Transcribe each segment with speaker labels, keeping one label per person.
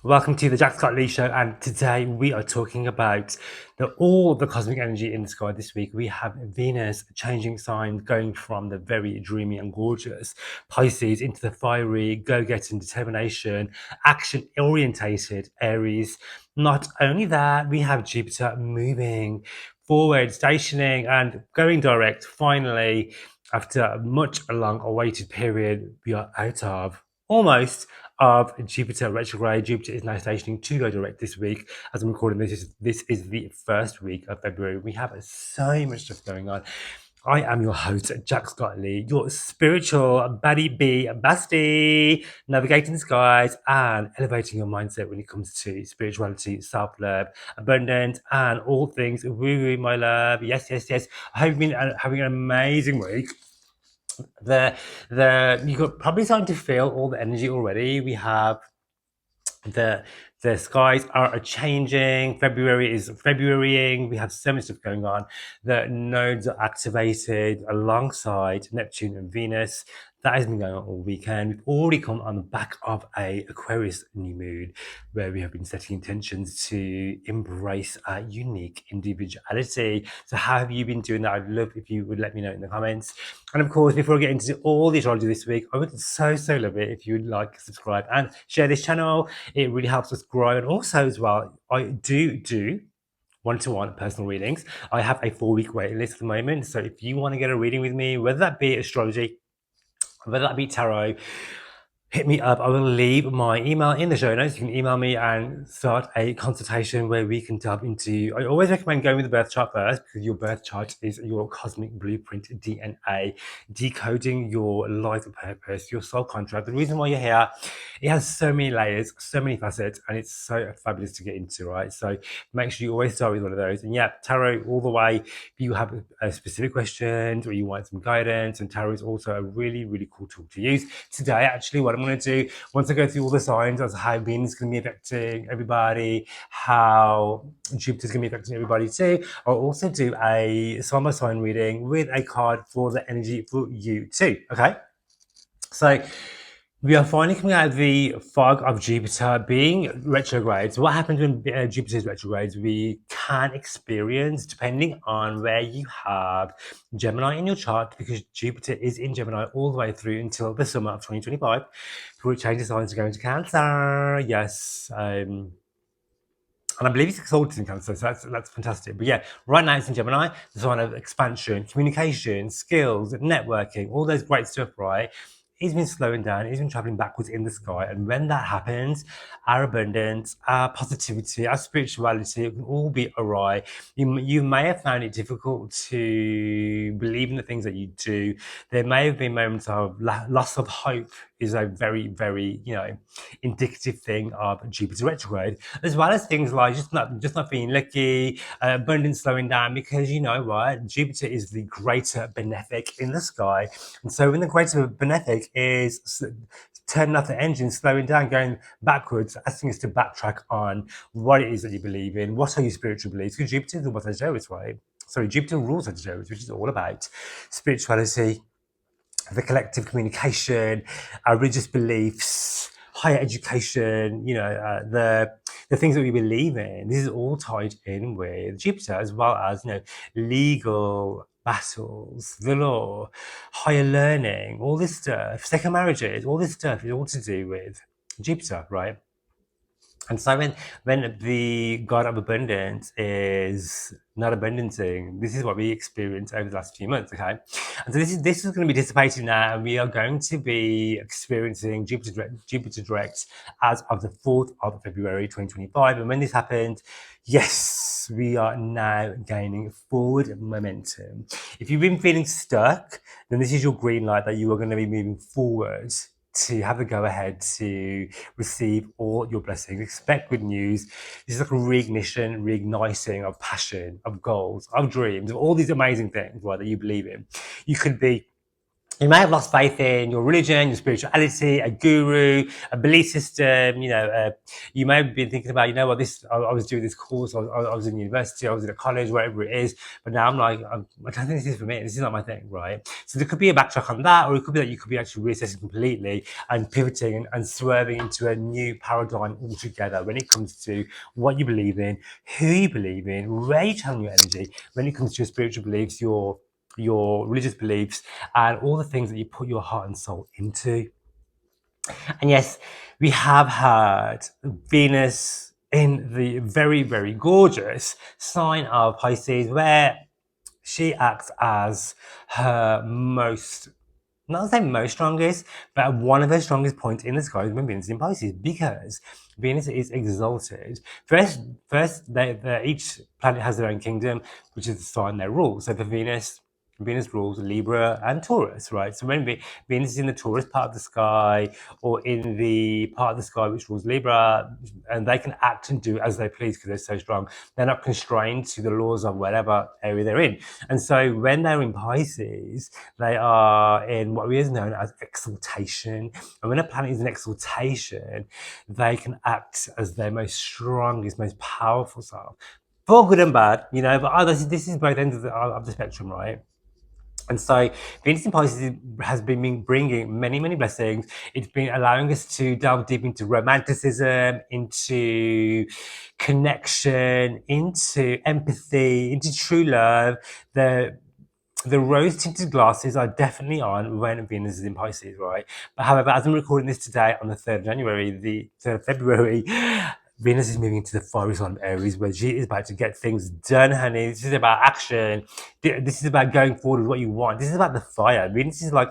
Speaker 1: Welcome to the Jack Scott Lee Show, and today we are talking about all the cosmic energy in the sky this week. We have Venus changing signs, going from the very dreamy and gorgeous Pisces into the fiery, go-getting, determination, action-orientated Aries. Not only that, we have Jupiter moving forward, stationing, and going direct. Finally, after a much long-awaited period, we are out of almost of Jupiter retrograde. Jupiter is now stationing to go direct this week. As I'm recording this is the first week of February. We have so much stuff going on. I am your host, Jack Scott Lee, your spiritual baddie bee bestie, navigating the skies and elevating your mindset when it comes to spirituality, self-love, abundance, and all things woo-woo, my love. Yes, yes, yes. I hope you've been having an amazing week. You got probably starting to feel all the energy already. We have the skies are changing. February is Februarying. We have so much stuff going on. The nodes are activated alongside Neptune and Venus. That has been going on all weekend. We've already come on the back of a Aquarius new moon where we have been setting intentions to embrace our unique individuality. So how have you been doing that? I'd love if you would let me know in the comments. And of course, before I get into all the astrology this week, I would so love it if you would like, subscribe, and share this channel. It really helps us grow. And also as well, I do one-to-one personal readings. I have a 4-week waiting list at the moment. So if you want to get a reading with me, whether that be astrology, whether that be tarot, hit me up. I will leave my email in the show notes. You can email me and start a consultation where we can delve into. I always recommend going with the birth chart first because your birth chart is your cosmic blueprint DNA, decoding your life purpose, your soul contract, the reason why you're here. It has so many layers, so many facets, and it's so fabulous to get into, right? So make sure you always start with one of those. And yeah, tarot all the way. If you have a specific questions or you want some guidance, and tarot is also a really cool tool to use. Today, actually, what I'm going to do, once I go through all the signs as how Venus is going to be affecting everybody, how Jupiter is going to be affecting everybody too, I'll also do a sign by sign reading with a card for the energy for you too. Okay, so we are finally coming out of the fog of Jupiter being retrograde. So what happens when Jupiter is retrograde? We can experience, depending on where you have Gemini in your chart, because Jupiter is in Gemini all the way through until the summer of 2025, before it changes signs to go into Cancer. Yes. And I believe it's exalted in Cancer, so that's fantastic. But yeah, right now it's in Gemini, the sign of expansion, communication, skills, networking, all those great stuff, right? He's been slowing down, he's been traveling backwards in the sky. And when that happens, our abundance, our positivity, our spirituality, it can all be awry. You may have found it difficult to believe in the things that you do. There may have been moments of loss of hope, is a very indicative thing of Jupiter retrograde, as well as things like just not being lucky, abundance slowing down, because you know what, Jupiter is the greater benefic in the sky, and so when the greater benefic is turning off the engine, slowing down, going backwards, asking us to backtrack on what it is that you believe in, what are your spiritual beliefs, because Jupiter is what Sagittarius, right? Sorry, Jupiter rules Sagittarius, which is all about spirituality, the collective communication, our religious beliefs, higher education, the things that we believe in. This is all tied in with Jupiter, as well as legal battles, the law, higher learning, all this stuff, second marriages, all this stuff is all to do with Jupiter, right? And so when the God of abundance is not abundancing, this is what we experienced over the last few months, okay? And so this is going to be dissipating now, and we are going to be experiencing Jupiter direct as of the 4th of February 2025. And when this happened, yes, we are now gaining forward momentum. If you've been feeling stuck, then this is your green light that you are going to be moving forward, to have the go-ahead to receive all your blessings. Expect good news. This is like a reignition, reigniting of passion, of goals, of dreams, of all these amazing things, right, that you believe in. You could be You may have lost faith in your religion, your spirituality, a guru, a belief system. You may have been thinking about, you know what, I was doing this course, I was in university, I was in a college, whatever it is, but now I'm like, I don't think this is for me. This is not my thing, right? So there could be a backtrack on that, or it could be that you could be actually reassessing completely and pivoting and swerving into a new paradigm altogether when it comes to what you believe in, who you believe in, where you channel your energy, when it comes to your spiritual beliefs, your religious beliefs, and all the things that you put your heart and soul into. And yes, we have had Venus in the very, very gorgeous sign of Pisces, where she acts as her most, not to say most strongest, but one of her strongest points in the sky is when Venus is in Pisces, because Venus is exalted. Each planet has their own kingdom, which is the sign they rule. So for Venus rules Libra and Taurus, right? So when Venus is in the Taurus part of the sky, or in the part of the sky which rules Libra, and they can act and do as they please because they're so strong. They're not constrained to the laws of whatever area they're in. And so when they're in Pisces, they are in what is known as exaltation. And when a planet is in exaltation, they can act as their most strongest, most powerful self. For good and bad, but this is both ends of the spectrum, right? And so Venus in Pisces has been bringing many, many blessings. It's been allowing us to delve deep into romanticism, into connection, into empathy, into true love. The rose-tinted glasses are definitely on when Venus is in Pisces, right? But however, as I'm recording this today on the 3rd of January, the 3rd of February, Venus is moving into the fiery sign of Aries, where she is about to get things done, honey. This is about action. This is about going forward with what you want. This is about the fire. Venus is like,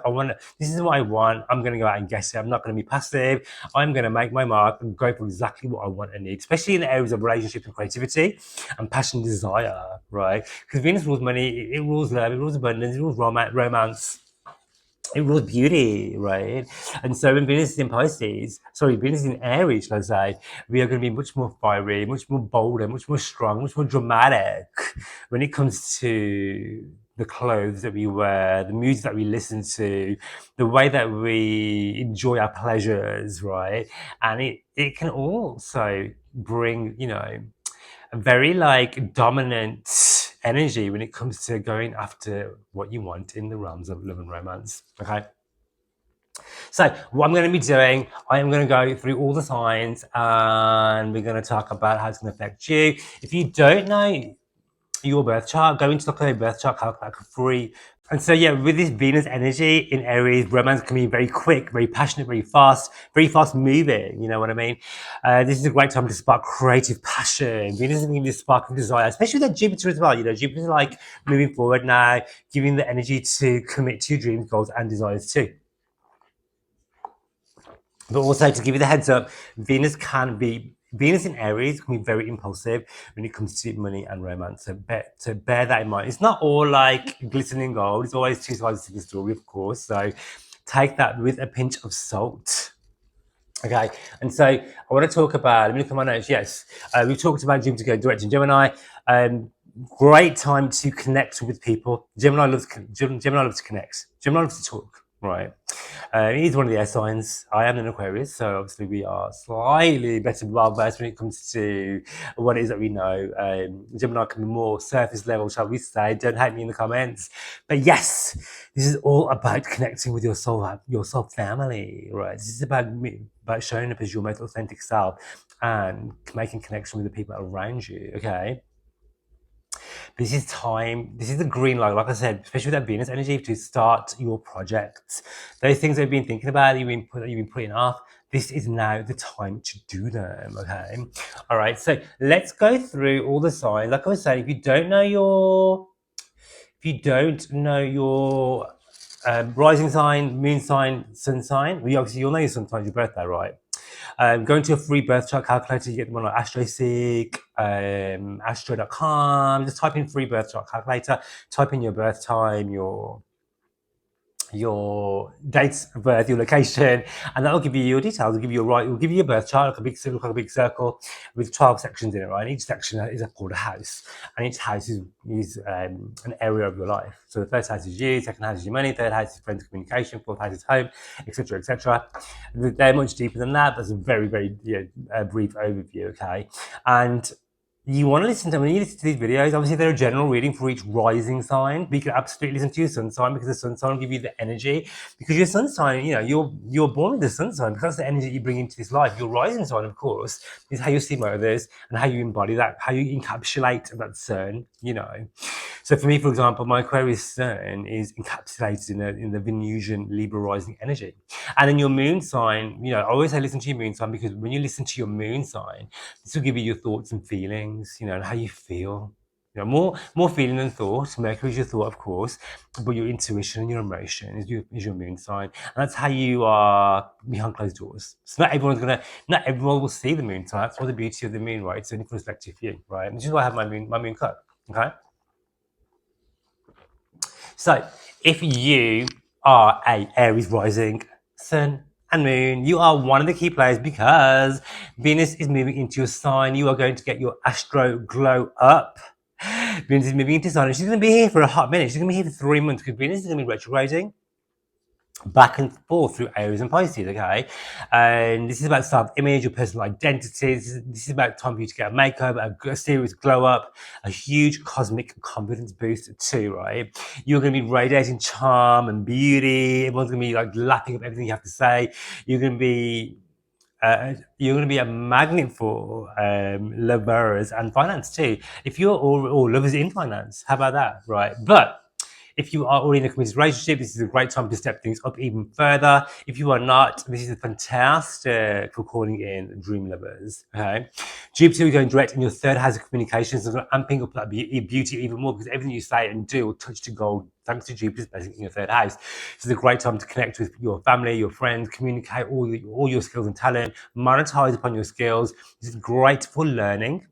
Speaker 1: this is what I want. I'm going to go out and get it. I'm not going to be passive. I'm going to make my mark and go for exactly what I want and need, especially in the areas of relationships and creativity and passion and desire, right? Because Venus rules money, it rules love, it rules abundance, it rules romance. It rules beauty, right? And so when Venus is in Venus is in Aries, let's say, we are going to be much more fiery, much more bolder, much more strong, much more dramatic when it comes to the clothes that we wear, the music that we listen to, the way that we enjoy our pleasures, right? And it can also bring, a very dominant energy when it comes to going after what you want in the realms of love and romance. Okay. So what I'm going to be doing, I am going to go through all the signs and we're going to talk about how it's going to affect you. If you don't know your birth chart, go into the birth chart calculator free. And so, yeah, with this Venus energy in Aries, romance can be very quick, very passionate, very fast moving. You know what I mean? This is a great time to spark creative passion. Venus is giving this spark of desire, especially with that Jupiter as well. Jupiter is like moving forward now, giving the energy to commit to your dreams, goals, and desires too. But also to give you the heads up, Venus in Aries can be very impulsive when it comes to money and romance. So bear that in mind. It's not all like glistening gold. It's always two sides to the story, of course. So take that with a pinch of salt. Okay, and so I want to talk about, let me look at my notes. Yes, we've talked about Jupiter going direct in Gemini. Great time to connect with people. Gemini loves to connect. Gemini loves to talk, right? He's one of the air signs. I am an Aquarius, so obviously we are slightly better well-versed when it comes to what it is that we know. Gemini can be more surface level, shall we say. Don't hate me in the comments. But yes, this is all about connecting with your soul family, right? This is about showing up as your most authentic self and making connection with the people around you, okay? This is the green light, like I said, especially with that Venus energy, to start your projects. Those things that you've been thinking about, you've been putting off, this is now the time to do them, okay? All right, so let's go through all the signs. Like I was saying, if you don't know your rising sign, moon sign, sun sign, you'll know your sun sign, your birthday, right? Go into a free birth chart calculator. You get them on like AstroSeek, Astro.com. Just type in free birth chart calculator. Type in your birth time, your your dates of birth, your location, and that will give you your details. It'll give you it'll give you your birth chart, like a big circle with 12 sections in it, right? And each section is called a house, and each house is an area of your life. So the first house is you, second house is your money, third house is friends, communication, fourth house is home, etc., etc. They're much deeper than that. That's a very, very brief overview, okay? And you want to listen to when you listen to these videos. Obviously, they're a general reading for each rising sign, but you can absolutely listen to your sun sign because the sun sign will give you the energy. Because your sun sign, you're born with the sun sign because that's the energy you bring into this life. Your rising sign, of course, is how you see others and how you embody that, how you encapsulate that sun. So for me, for example, my Aquarius sun is encapsulated in the Venusian Libra rising energy, and then your moon sign. I always say listen to your moon sign because when you listen to your moon sign, this will give you your thoughts and feelings, and how you feel. More feeling than thought. Mercury is your thought, of course, but your intuition and your emotion is your moon sign, and that's how you are behind closed doors. So not everyone will see the moon sign. That's all the beauty of the moon, right? It's only for reflective view, right? And this is why I have my moon cut. Okay. So if you are a Aries rising, sun and moon, you are one of the key players because Venus is moving into your sign. You are going to get your astro glow up. Venus is moving into sign, and she's going to be here for a hot minute. She's going to be here for 3 months because Venus is going to be retrograding back and forth through Aries and Pisces, okay? And this is about self-image, your personal identity. This is about time for you to get a makeover, a serious glow up, a huge cosmic confidence boost too, right? You're going to be radiating charm and beauty. Everyone's going to be like lapping up everything you have to say. You're going to be a magnet for lovers and finance too. If you're all lovers in finance, how about that, right? But if you are already in a committed relationship, this is a great time to step things up even further. If you are not, this is fantastic for calling in dream lovers. Okay, Jupiter is going direct in your third house of communications, so amping up that beauty even more because everything you say and do will touch to gold thanks to Jupiter's presence in your third house. This is a great time to connect with your family, your friends, communicate all your skills and talent, monetize upon your skills. This is great for learning.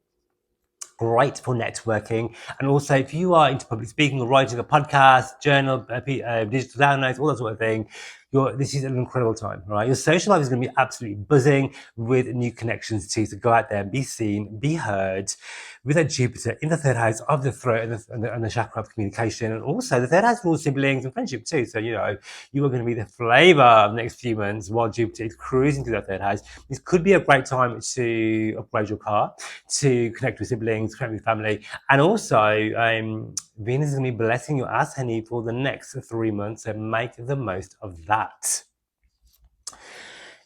Speaker 1: Great for networking, and also if you are into public speaking or writing a podcast, journal, digital downloads, all that sort of thing, this is an incredible time, right? Your social life is going to be absolutely buzzing with new connections too. So go out there and be seen, be heard, with that Jupiter in the third house of the throat and the chakra of communication, and also the third house for all siblings and friendship too. So you are going to be the flavour of the next few months while Jupiter is cruising through that third house. This could be a great time to upgrade your car, to connect with siblings, connect with family, and also Venus is going to be blessing your ass, honey, for the next 3 months. So make the most of that.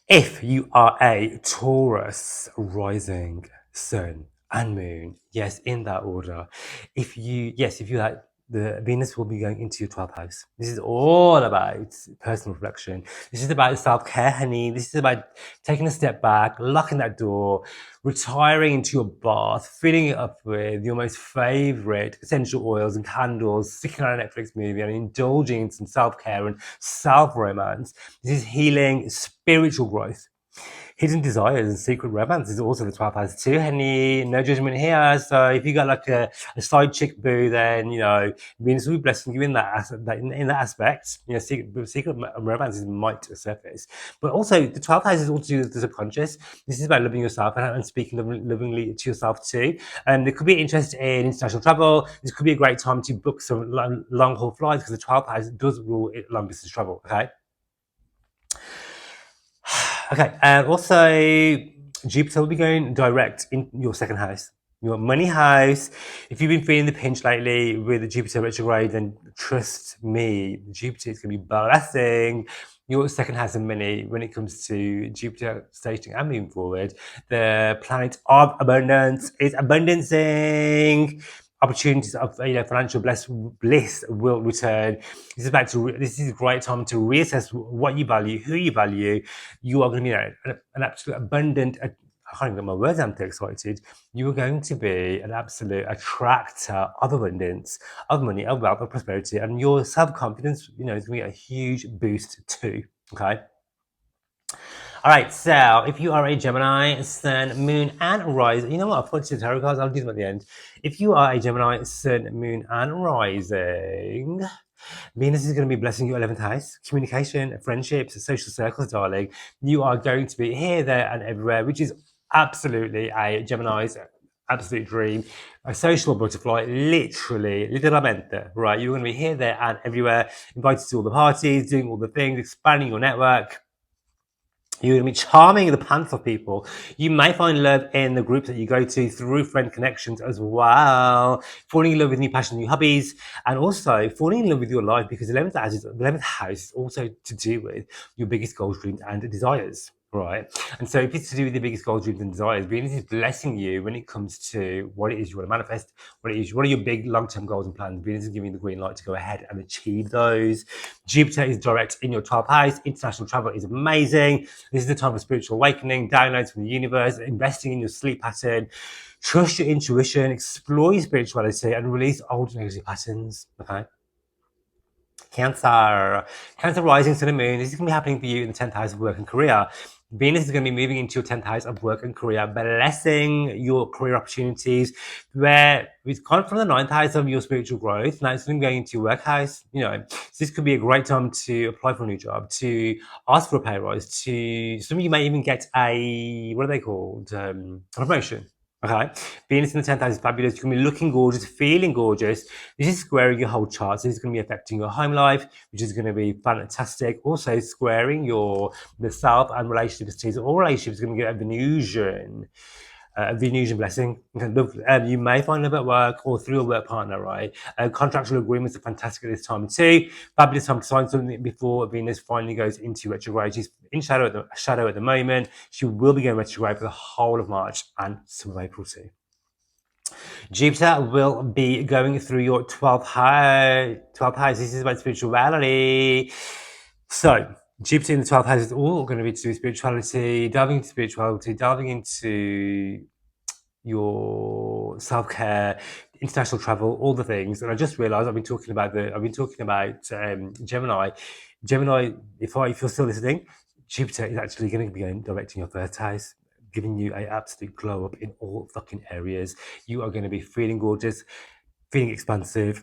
Speaker 1: If you are a Taurus rising, sun and moon, yes, in that order. If you like, the Venus will be going into your 12th house. This is all about personal reflection. This is about self-care, honey. This is about taking a step back, locking that door, retiring into your bath, filling it up with your most favorite essential oils and candles, sticking on a Netflix movie and indulging in some self-care and self-romance. This is healing, spiritual growth. Hidden desires and secret romance is also the 12th house too, honey. No judgment here. So if you got like a side chick boo, then Venus will be blessing you in that aspect. Secret romances might surface, but also the 12th house is also to do with the subconscious. This is about loving yourself and speaking lovingly to yourself too. There could be interest in international travel. This could be a great time to book some long haul flights because the 12th house does rule long distance travel. Okay. Okay, and also Jupiter will be going direct in your second house, your money house. If you've been feeling the pinch lately with the Jupiter retrograde, then trust me, Jupiter is going to be blessing your second house of money when it comes to Jupiter stationing and moving forward. The planet of abundance is abundancing. Opportunities of financial bliss will return. This is a great time to reassess what you value, who you value. You are going to be an absolute abundant. I can't even get my words. I'm too excited. You are going to be an absolute attractor of abundance, of money, of wealth, of prosperity, and your self-confidence, is going to get a huge boost too. Okay. All right, so if you are a Gemini, Sun, Moon, and Rising, you know what? I've put the tarot cards. I'll do them at the end. If you are a Gemini, Sun, Moon, and Rising, Venus is going to be blessing your 11th house, communication, friendships, social circles, darling. You are going to be here, there, and everywhere, which is absolutely a Gemini's absolute dream. A social butterfly, literally, literalmente, right? You're going to be here, there, and everywhere, invited to all the parties, doing all the things, expanding your network. You're going to be charming the pants off people. You may find love in the groups that you go to through friend connections as well. Falling in love with new passions, new hobbies, and also falling in love with your life because the 11th house is also to do with your biggest goals, dreams, and desires. Right. And so if it's to do with your biggest goals, dreams, and desires, Venus is blessing you when it comes to what it is you want to manifest, what are your big long-term goals and plans. Venus is giving you the green light to go ahead and achieve those. Jupiter is direct in your 12th house. International travel is amazing. This is the time of spiritual awakening, downloads from the universe, investing in your sleep pattern. Trust your intuition, explore your spirituality, and release old negative patterns. Okay. Cancer. Cancer rising to the moon. This is going to be happening for you in the 10th house of work and career. Venus is going to be moving into your 10th house of work and career, blessing your career opportunities, where it's gone from the 9th house of your spiritual growth. Now it's going to be going into your work house. So this could be a great time to apply for a new job, to ask for a pay rise, some of you may even get what are they called? A promotion. Okay, Venus in the 10th house is fabulous. You're going to be looking gorgeous, feeling gorgeous. This is squaring your whole chart. So this is going to be affecting your home life, which is going to be fantastic. Also squaring the self and relationships. All relationships are going to get a Venusian blessing. You may find love at work or through a work partner, right? Contractual agreements are fantastic at this time too. Fabulous time to sign something before Venus finally goes into retrograde. She's in shadow at the moment. She will be going retrograde for the whole of March and some of April too. Jupiter will be going through your 12th house. 12th house. This is about spirituality. So Jupiter in the 12th house is all going to be to do with spirituality, delving into your self-care, international travel, all the things. And I just realized I've been talking about Gemini. Gemini, if you're still listening, Jupiter is actually going to be going direct in your first house, giving you an absolute glow up in all fucking areas. You are going to be feeling gorgeous, feeling expansive,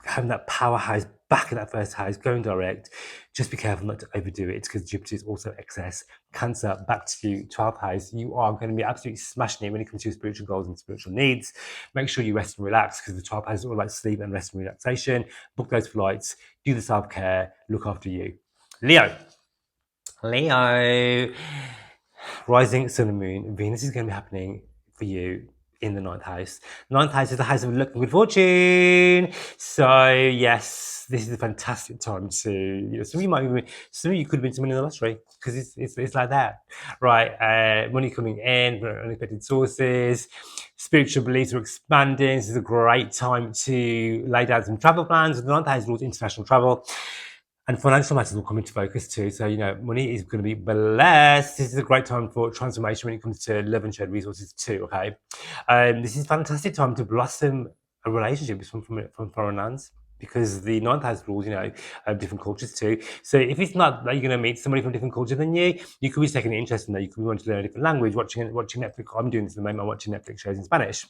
Speaker 1: having that powerhouse back in that first house, going direct. Just be careful not to overdo it because Jupiter is also excess. Cancer, back to you, 12th house. You are going to be absolutely smashing it when it comes to your spiritual goals and spiritual needs. Make sure you rest and relax because the 12th house is all about sleep and rest and relaxation. Book those flights, do the self-care, look after you. Leo, rising sun and moon. Venus is going to be happening for you in the 9th house. 9th house is the house of luck and good fortune. So yes, this is a fantastic time to, some of you could have been someone in the lottery because it's like that, right? Money coming in from unexpected sources, spiritual beliefs are expanding. This is a great time to lay down some travel plans. The 9th house rules international travel. And financial matters will come into focus too. So, money is going to be blessed. This is a great time for transformation when it comes to love and shared resources too, okay? This is a fantastic time to blossom a relationship from foreign lands because the 9th house rules, different cultures too. So if it's not that you're going to meet somebody from a different culture than you, you could be taking an interest in that. You could be wanting to learn a different language, watching Netflix. I'm doing this at the moment. I'm watching Netflix shows in Spanish.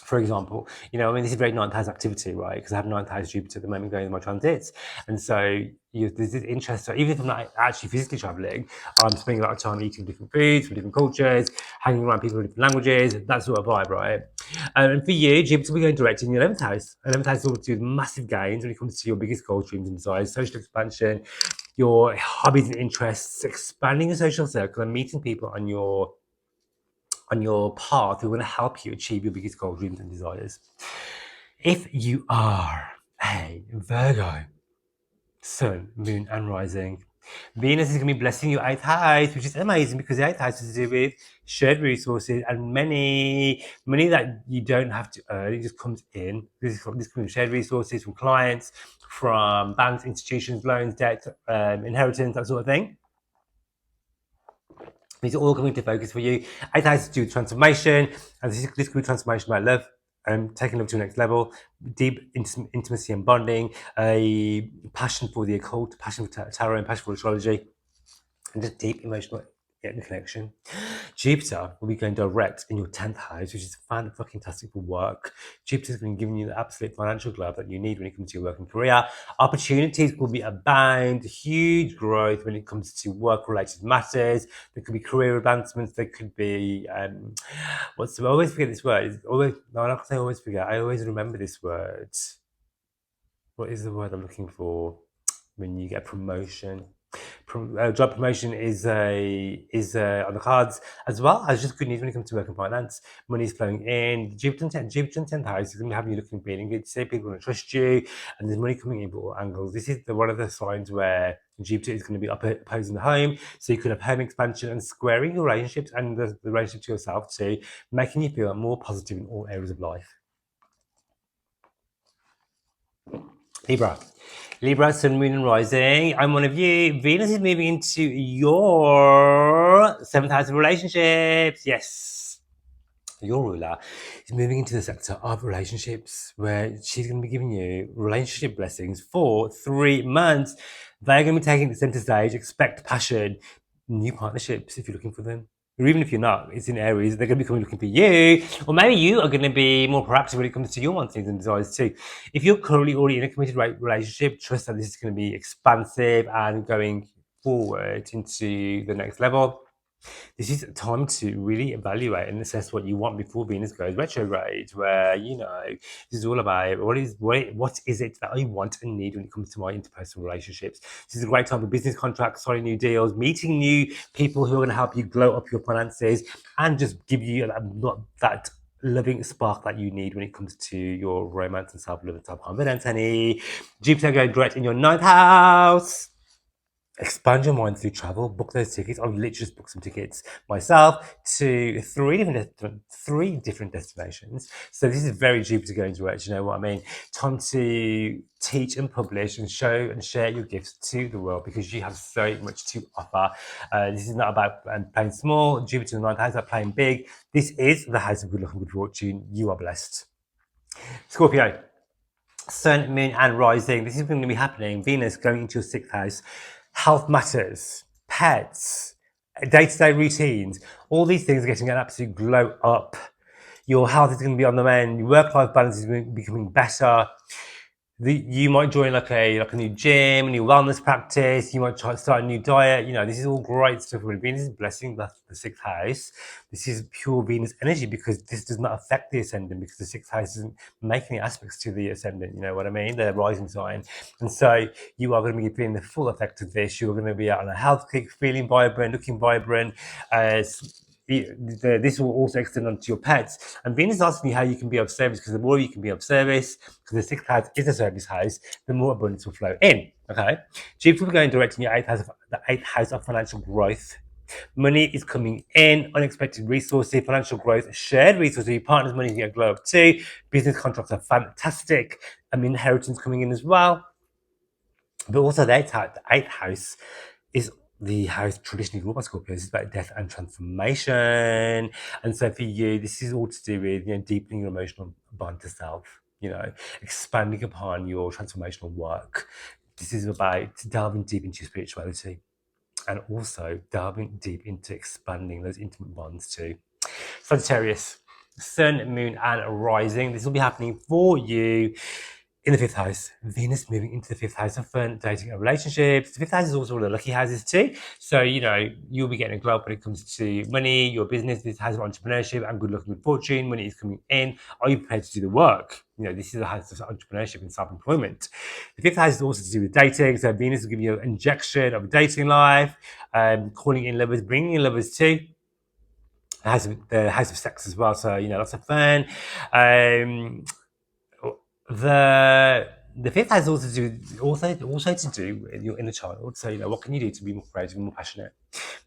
Speaker 1: For example, this is very 9th house activity, right? Because I have 9th house Jupiter at the moment going in my transits. And so there's this interest. So even if I'm not actually physically traveling, I'm spending a lot of time eating different foods from different cultures, hanging around people with different languages, that sort of vibe, right? And for you, Jupiter will be going direct in your 11th house. 11th house is all to do with massive gains when it comes to your biggest goals, dreams, and desires, social expansion, your hobbies and interests, expanding your social circle and meeting people on your path who are going to help you achieve your biggest goals, dreams, and desires. If you are a Virgo, sun, moon, and rising, Venus is going to be blessing your 8th house, which is amazing because the 8th house is to do with shared resources and money that you don't have to earn. It just comes in. This comes from shared resources from clients, from banks, institutions, loans, debt, inheritance, that sort of thing. These are all coming to focus for you. 8th house is to do with transformation, and this could be transformation by love, taking love to the next level, deep intimacy and bonding, a passion for the occult, passion for tarot, and passion for astrology, and just deep emotional connection. Jupiter will be going direct in your 10th house, which is fantastic for work. Jupiter's going to give you the absolute financial glove that you need when it comes to your work and career. Opportunities will be abound, huge growth when it comes to work-related matters. There could be career advancements. There could be I always forget this word. It's always no, I'm not gonna say always forget. I always remember this word. What is the word I'm looking for when you get promotion? Job promotion is on the cards, as well as just good news when it comes to work and finance. Money is flowing in. Jupiter and 10th house is going to have you looking feeling good. Say people are going to trust you, and there's money coming in from all angles. This is one of the signs where Jupiter is going to be opposing the home, so you could have home expansion and squaring your relationships and the relationship to yourself too, making you feel more positive in all areas of life. Libra, Sun, Moon, and Rising. I'm one of you. Venus is moving into your 7th house of relationships. Yes. Your ruler is moving into the sector of relationships, where she's going to be giving you relationship blessings for 3 months. They're going to be taking the center stage. Expect passion, new partnerships if you're looking for them. Or even if you're not, it's in Aries, they're going to be coming looking for you. Or maybe you are going to be more proactive when it comes to your wants, needs, and desires too. If you're currently already in a committed relationship, trust that this is going to be expansive and going forward into the next level. This is time to really evaluate and assess what you want before Venus goes retrograde, where, this is all about what is it that I want and need when it comes to my interpersonal relationships. This is a great time for business contracts, signing new deals, meeting new people who are going to help you glow up your finances and just give you that loving spark that you need when it comes to your romance and self-love and self-confidence, honey. Jupiter going direct in your 9th house. Expand your mind through travel. Book those tickets. I've literally just booked some tickets myself to three different destinations. So this is very Jupiter going direct. You know what I mean? Time to teach and publish and show and share your gifts to the world, because you have so much to offer. This is not about playing small. Jupiter in the 9th house about playing big. This is the house of good luck and good fortune. You are blessed. Scorpio. Sun, Moon, and Rising. This is going to be happening. Venus going into your 6th house. Health matters, pets, day-to-day routines. All these things are getting an absolute glow up. Your health is going to be on the mend. Your work-life balance is becoming better. You might join like a new gym, a new wellness practice. You might try to start a new diet. This is all great stuff. When Venus is blessing the 6th house, this is pure Venus energy, because this does not affect the ascendant, because the 6th house isn't making aspects to the ascendant. You know what I mean? The rising sign. And so you are going to be feeling the full effect of this. You're going to be out on a health kick, feeling vibrant, looking vibrant. This will also extend onto your pets. And Venus is asking you how you can be of service, because the more you can be of service, because the 6th house is a service house, the more abundance will flow in. Okay, Jupiter will be going direct in your 8th house of financial growth. Money is coming in, unexpected resources, financial growth, shared resources. Your partner's money is going to glow up too. Business contracts are fantastic. Inheritance coming in as well. But also the 8th house is the house traditionally ruled by Scorpios. It's about death and transformation. And so for you, this is all to do with deepening your emotional bond to self, expanding upon your transformational work. This is about delving deep into your spirituality, and also delving deep into expanding those intimate bonds too. Sagittarius, Sun, Moon, and Rising. This will be happening for you in the 5th house. Venus moving into the 5th house of fun, dating, and relationships. The 5th house is also one of the lucky houses too. So, you'll be getting a glow up when it comes to money, your business. This house of entrepreneurship and good luck and good fortune. Money is coming in. Are you prepared to do the work? This is a house of entrepreneurship and self-employment. The 5th house is also to do with dating. So Venus will give you an injection of a dating life, calling in lovers, bringing in lovers too. The house of sex as well. So, lots of fun. The 5th has also to do with your inner child. So what can you do to be more creative and more passionate?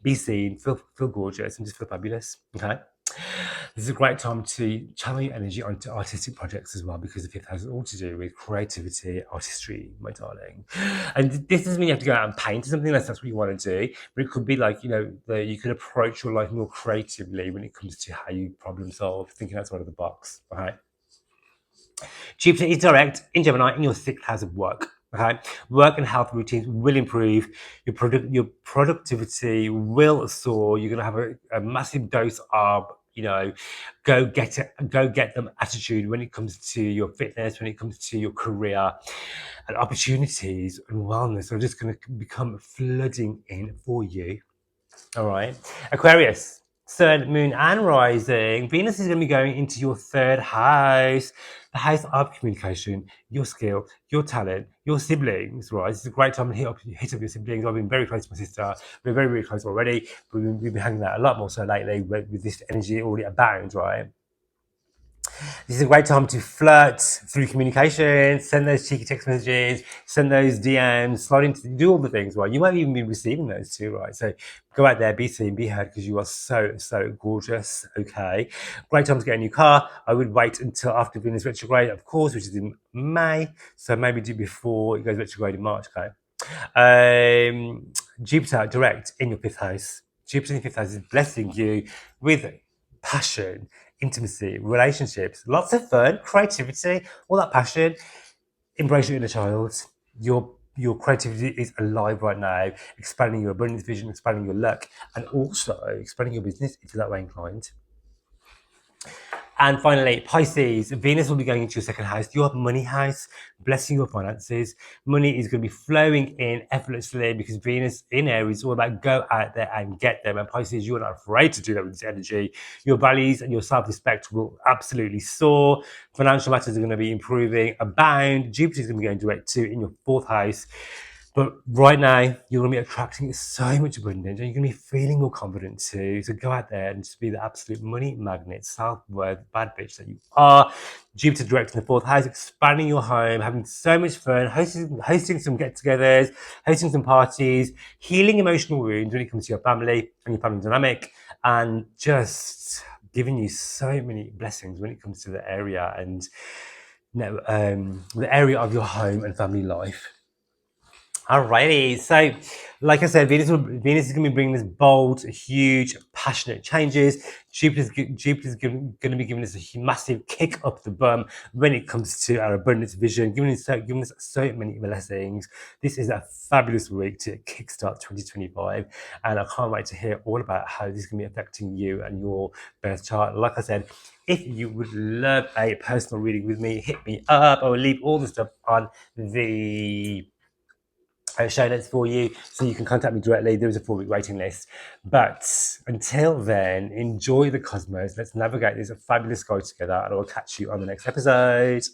Speaker 1: Be seen, feel gorgeous, and just feel fabulous. Okay. This is a great time to channel your energy onto artistic projects as well, because the 5th has all to do with creativity, artistry, my darling. And this doesn't mean you have to go out and paint or something unless that's what you want to do. But it could be like, you can approach your life more creatively when it comes to how you problem solve, thinking outside of the box. All right. Jupiter is direct in Gemini in your 6th house of work. Okay, work and health routines will improve. Your productivity will soar. You're gonna have a massive dose of, go get them attitude when it comes to your fitness, when it comes to your career, and opportunities and wellness are just gonna become flooding in for you. All right. Aquarius, Sun, Moon, and Rising. Venus is going to be going into your third house, the house of communication, your skill, your talent, your siblings, right? It's a great time to hit up your siblings. I've been very close to my sister. We're very, very close already. But we've been hanging out a lot more so lately with this energy already abound, right? This is a great time to flirt through communication, send those cheeky text messages, send those DMs, slide into, do all the things, right? You might even be receiving those too, right? So go out there, be seen, be heard, because you are so, so gorgeous, okay? Great time to get a new car. I would wait until after Venus retrograde, of course, which is in May. So maybe do before it goes retrograde in March, okay? Jupiter direct in your fifth house. Jupiter in your fifth house is blessing you with passion, intimacy, relationships, lots of fun, creativity, all that passion. Embrace your inner child. Your creativity is alive right now, expanding your abundance vision, expanding your luck, and also expanding your business if you're that way inclined. And finally, Pisces, Venus will be going into your second house, your money house, blessing your finances. Money is going to be flowing in effortlessly because Venus in Aries is all about go out there and get them. And Pisces, you're not afraid to do that with this energy. Your values and your self-respect will absolutely soar. Financial matters are going to be improving, abound. Jupiter is going to be going direct too in your fourth house. But right now, you're going to be attracting so much abundance and you're going to be feeling more confident too. So go out there and just be the absolute money magnet, self-worth, bad bitch that you are. Jupiter direct in the fourth house, expanding your home, having so much fun, hosting some get-togethers, hosting some parties, healing emotional wounds when it comes to your family and your family dynamic, and just giving you so many blessings when it comes to the area and the area of your home and family life. Alrighty, so like I said, Venus is going to be bringing this bold, huge, passionate changes. Jupiter's going to be giving us a massive kick up the bum when it comes to our abundance vision, giving us so many blessings. This is a fabulous week to kickstart 2025, and I can't wait to hear all about how this is going to be affecting you and your birth chart. Like I said, if you would love a personal reading with me, hit me up. I will leave all the stuff on the show notes for you so you can contact me directly. There is a 4-week waiting list. But until then, enjoy the cosmos. Let's navigate this fabulous sky together, and I will catch you on the next episode.